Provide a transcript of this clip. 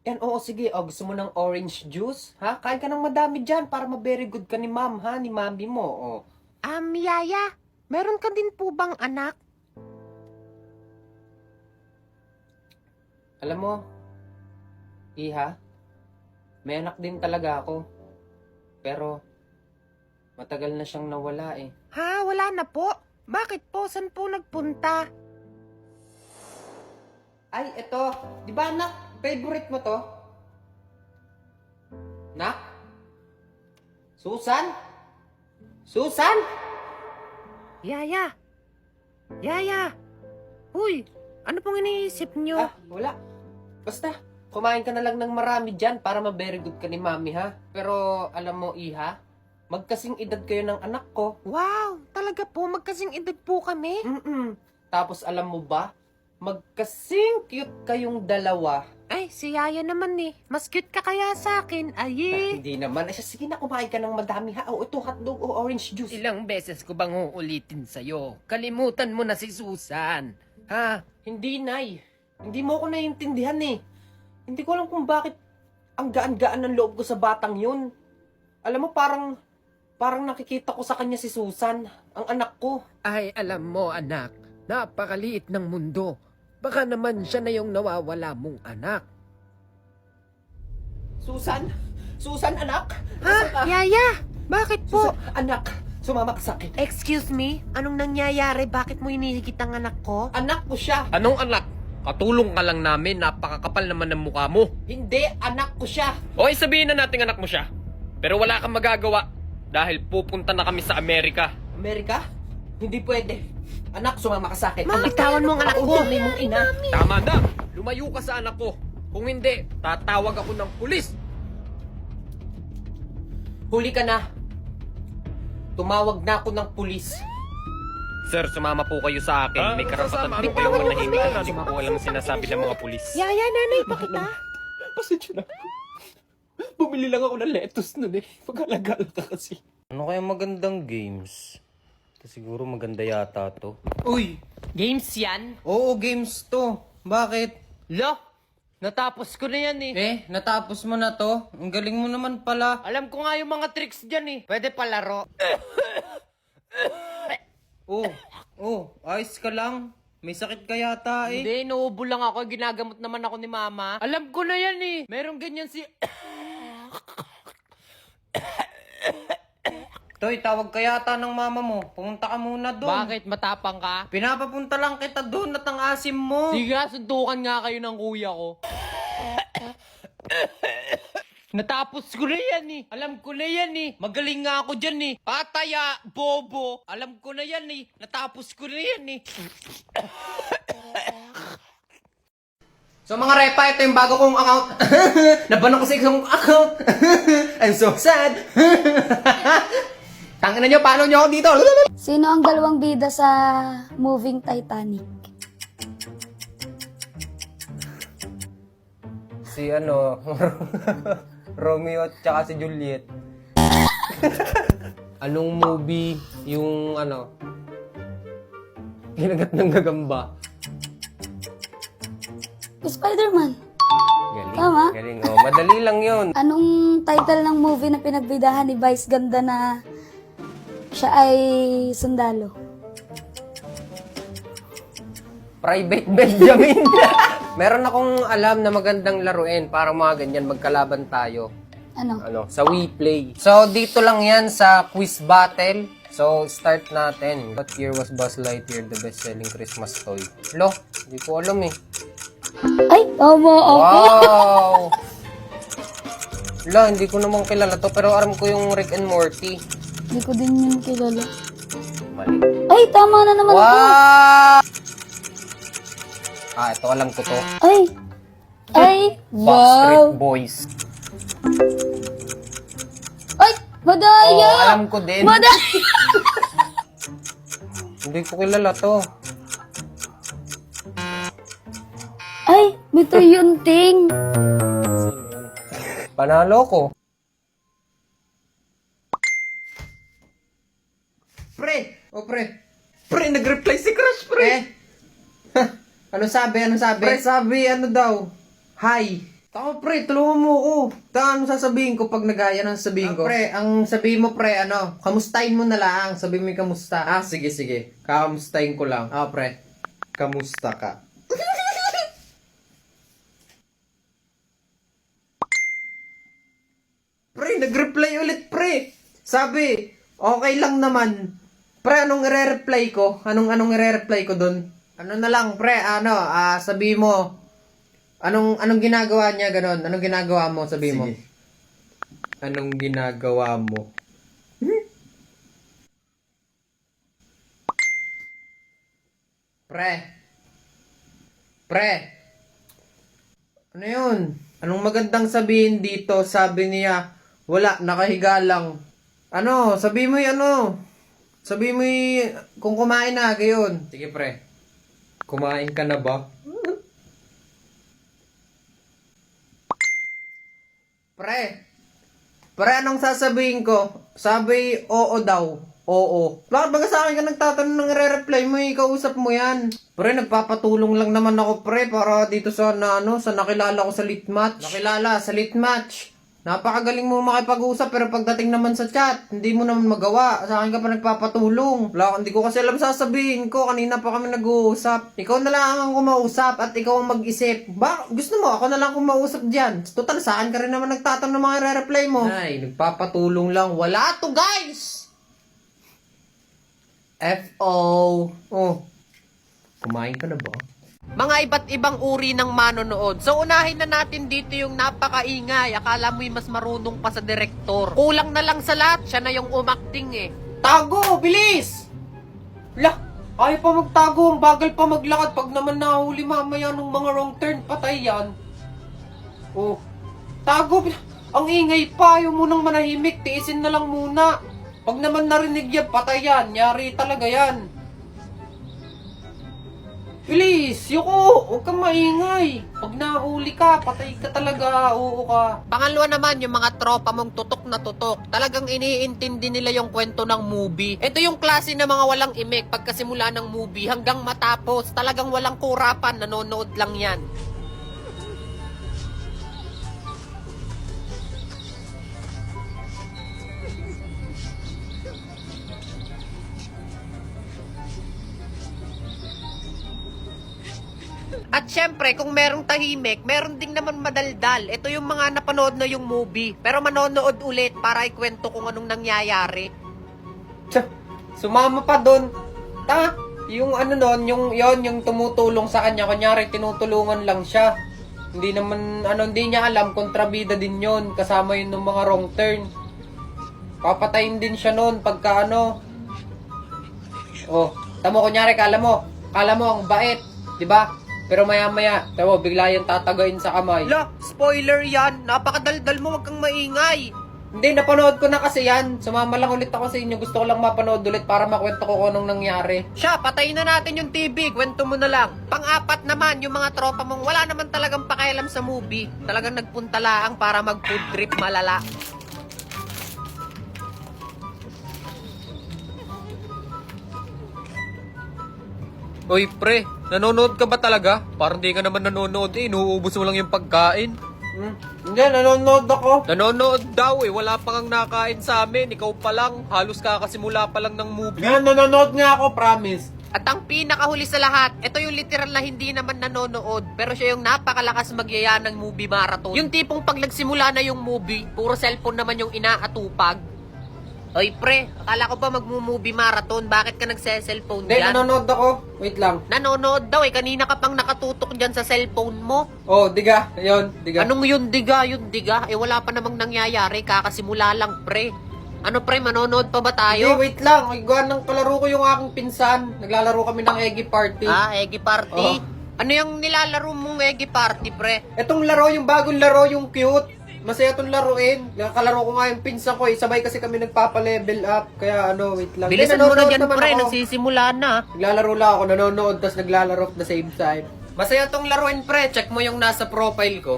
Yan, oo, sige. O, gusto mo ng orange juice? Ha? Kain ka ng madami dyan para ma-very good ka ni ma'am, ha? Ni mami mo, o. Yaya, meron ka din po bang anak? Alam mo, Iha, may anak din talaga ako. Pero, matagal na siyang nawala eh. Ha, wala na po. Bakit po? Saan po nagpunta? Ay, eto. Di ba anak, favorite mo to? Nak? Susan? Susan? Yaya! Yaya! Uy, ano pong iniisip nyo? Wala. Basta, kumain ka na lang ng marami dyan para ma-very good ka ni mami, ha? Pero, alam mo, Iha, magkasing edad kayo ng anak ko. Wow, talaga po, magkasing edad po kami. Tapos, alam mo ba, magkasing cute kayong dalawa. Ay, si Yaya naman eh. Mas cute ka kaya sa akin, ay. Hindi naman. Ay, sige na, kumain ka ng madami, ha? O, ito, hotdog o orange juice. Ilang beses ko bang uulitin sa'yo? Kalimutan mo na si Susan. Ha? Hindi, Nay. Hindi mo ako naiintindihan eh. Hindi ko alam kung bakit ang gaan-gaan ng loob ko sa batang yun. Alam mo, parang nakikita ko sa kanya si Susan, ang anak ko. Ay, alam mo anak, napakaliit ng mundo. Baka naman siya na yung nawawala mong anak. Susan? Susan, anak? Ha? Yaya? Bakit po? Susan, anak, sumama ka sa akin. Excuse me? Anong nangyayari? Bakit mo hinihigit ang anak ko? Anak ko siya. Anong anak? Katulong ka lang namin, napakakapal naman ng mukha mo. Hindi, anak ko siya. Okay, sabihin na natin anak mo siya. Pero wala kang magagawa dahil pupunta na kami sa Amerika. Amerika? Hindi pwede. Anak, sumama ka sa akin. Ma, Anak, bitawan mo ang anak ko. Tunay mong ina. Tama na! Lumayo ka sa anak ko. Kung hindi, tatawag ako ng pulis. Huli ka na. Tumawag na ako ng pulis. Sir, sumama po kayo sa akin. May karapatan po kayong manahimik at hindi po alam ang sinasabi ng mga pulis. Yaya, nanay, bakit ah? Pasensya na. Bumili lang ako ng lettuce nun eh. Pag-alagala ka kasi. Ano kaya magandang games? Siguro maganda yata to. Uy! Games yan? Oo, games to. Bakit? Lo, natapos ko na yan eh. Natapos mo na to? Ang galing mo naman pala. Alam ko nga yung mga tricks dyan eh. Pwede palaro. Ayos ka lang. May sakit ka yata eh. Hindi, inuubo lang ako. Ginagamot naman ako ni mama. Alam ko na yan eh. Meron ganyan si... Toy, tawag ka yata ng mama mo. Pumunta ka muna doon. Bakit? Matapang ka? Pinapapunta lang kita doon at ang asim mo. Sige nga, suntukan nga kayo ng kuya ko. Natapos ko na yan eh. Alam ko na yan eh. Magaling nga ako dyan eh. Pataya, bobo. Alam ko na yan eh. Natapos ko na yan eh. So mga repa, ito yung bago kong account. Nabanan ko sa isang account. I'm so sad. Tangina nyo, paano nyo ako dito? Sino ang dalawang bida sa moving Titanic? Si Romeo at saka si Juliet. Anong movie yung ginagat ng gagamba? Spider-Man. Galing. Tama. Galing. Oh, madali lang yun. Anong title ng movie na pinagbidahan ni Vice Ganda na siya ay sundalo? Private Benjamin. Meron akong alam na magandang laruin para mga ganyan magkalaban tayo. Ano? Sa WePlay. So, dito lang yan sa quiz battle. So, start natin. What year was Buzz Lightyear the best-selling Christmas toy? Lo, hindi ko alam eh. Ay, tama ako. Wow! Lo, hindi ko naman kilala to, pero alam ko yung Rick and Morty. Hindi ko din yun kilala. Mali. Ay, tama na naman ako. Wow! Ito alam ko to. Ay, Backstreet wow. Boys. Ay, madaya. Alam ko din. Madaya. Hindi ko kilala to. Ay, Mito Yunting. Panalo ko. Pre! Pre, nag-reply si Crush, pre! Ano sabi? Pre, sabi, daw? Hi. Tama pre, tulungan mo ako. Ano sasabihin ko pag nagaya ng sabihin ko? Pre, ang sabihin mo pre, kamustahin mo na lang. Sabihin mo yung kamusta. Sige, sige. Kakamustahin ko lang. Pre, kamusta ka? Pre, nag-reply ulit pre. Sabi, okay lang naman. Pre, anong i-reply ko? Anong i-reply ko dun? Ano na lang pre, sabi mo, anong ginagawa niya ganon? Anong ginagawa mo, sabi mo? Anong ginagawa mo? Pre. Ano yun? Anong magandang sabihin dito? Sabi niya, wala, nakahiga lang. Sabi mo Sabi mo kung kumain na, gayon. Sige pre. Kumain ka na ba? Pre, anong sasabihin ko? Sabi, oo daw. Oo. Bakit baga sa akin ka nagtatanong ng re-reply mo, ikausap mo yan. Pre, nagpapatulong lang naman ako, pre, para dito sa nakilala ko sa lit match. Nakilala sa lit match. Napakagaling mo makipag-usap, pero pagdating naman sa chat, hindi mo naman magawa. Sa akin ka pa nagpapatulong. Hindi ko kasi alam sasabihin ko. Kanina pa kami nag-uusap. Ikaw na lang ang kumausap at ikaw ang mag-isip. Gusto mo, ako na lang kumausap dyan. Total, sa akin ka rin naman nagtatanong ng mga re-reply mo. Ay, nagpapatulong lang. Wala to, guys! F.O. Oh, kumain ka na ba? Mga iba't ibang uri ng manonood. So unahin na natin dito yung napakaingay. Akala mo'y mas marunong pa sa direktor. Kulang na lang sa lahat, siya na yung umakting eh. Tago! Bilis! Ayaw pa magtago. Ang bagal pa maglakad. Pag naman nahuli mamaya ng mga wrong turn, patay yan. Oh, tago! Ang ingay pa. Ayaw munang manahimik. Tiisin na lang muna. Pag naman narinig yan, patay yan. Yari talaga yan. Bilis! Yuko! Huwag kang maingay. Pag nahuli ka, patay ka talaga. Oo ka. Pangalawa naman, yung mga tropa mong tutok na tutok. Talagang iniintindi nila yung kwento ng movie. Ito yung klase ng mga walang imik pagkasimula ng movie hanggang matapos. Talagang walang kurapan, nanonood lang yan. At syempre, kung merong tahimik, meron ding naman madaldal. Ito yung mga napanood na yung movie. Pero manonood ulit para ikwento kung anong nangyayari. Sumama pa doon. Yung yung tumutulong sa kanya. Kunyari, tinutulungan lang siya. Hindi niya alam, kontrabida din yon. Kasama yun ng mga wrong turn. Papatayin din siya noon pagka Oh, tamo kunyari, kala mo ang bait, di ba? Pero maya-maya, bigla yung tatagain sa kamay. Spoiler yan. Napakadaldal mo, wag kang maingay. Hindi, napanood ko na kasi yan. Sumama lang ulit ako sa inyo. Gusto ko lang mapanood ulit para makwento ko kung anong nangyari. Siya, patayin na natin yung TV. Kwento mo na lang. Pang-apat naman, yung mga tropa mong wala naman talagang pakialam sa movie. Talagang nagpunta laang para mag-food trip malala. Oy pre, nanonood ka ba talaga? Parang di ka naman nanonood inuubos mo lang yung pagkain. Hindi, nanonood ako. Nanonood daw wala pa ngang nakain sa amin. Ikaw pa lang, halos kakasimula pa lang ng movie. Nanonood nga ako, promise. At ang pinakahuli sa lahat, ito yung literal na hindi naman nanonood, pero siya yung napakalakas magyaya ng movie marathon. Yung tipong pag nagsimula na yung movie, puro cellphone naman yung inaatupag. Oy pre, akala ko pa magmo-movie marathon, bakit ka nagse-cellphone Hindi, dyan? nanonood ako. Wait lang. Nanonood daw kanina ka pang nakatutok dyan sa cellphone mo. Oh, diga. Yun, diga. Anong yun diga? Wala pa namang nangyayari, kakasimula lang pre. Ano pre, manonood pa ba Hindi, tayo? wait lang. Gawa ng kalaro ko yung aking pinsan. Naglalaro kami ng Eggy Party. Eggy Party? Oo. Ano yung nilalaro mong Eggy Party pre? Etong laro, yung bagong laro, yung cute. Masaya itong laruin. Nakalaro ko nga yung pinsan ko. Sabay kasi kami nagpapa-level up. Kaya wait lang. Bilisan mo na dyan pre, nagsisimula na. Naglalaro lang ako, nanonood, tapos naglalaro at the same time. Masaya itong laruin pre. Check mo yung nasa profile ko.